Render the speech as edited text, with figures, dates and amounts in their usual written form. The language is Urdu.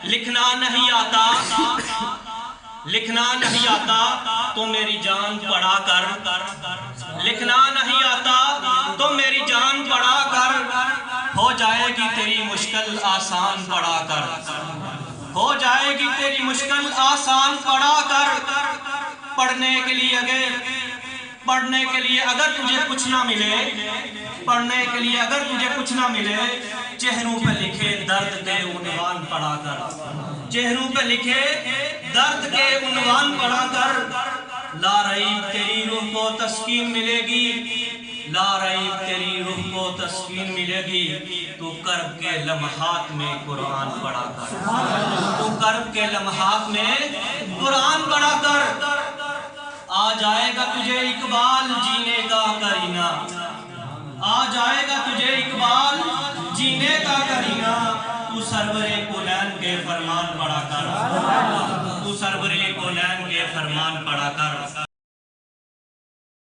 لکھنا نہیں آتا تو میری جان پڑھا کر، لکھنا نہیں آتا تو میری جان پڑھا کر، ہو جائے گی تیری مشکل آسان پڑھا کر، ہو جائے گی تیری مشکل آسان پڑھا کر۔ پڑھنے کے لیے اگر تجھے کچھ نہ ملے، پڑھنے کے لیے اگر تجھے کچھ نہ ملے، چہروں پہ لکھے درد کے عنوان پڑھا کر، چہروں پہ لکھے درد کے عنوان پڑھا کر۔ لا ریب تیری روح کو تسکین ملے گی، لا ریب تیری روح کو تسکین ملے گی، تو کرب کے لمحات میں قرآن پڑھا کر، تو کرب کے لمحات میں قرآن پڑھا کر۔ آ جائے گا تجھے اقبال جینے کا کرینہ، آ جائے گا تجھے اقبال جینے کا کرینہ، تو سرور کونین کے فرمان پڑھا کر، تو سرور کونین کے فرمان پڑھا کر۔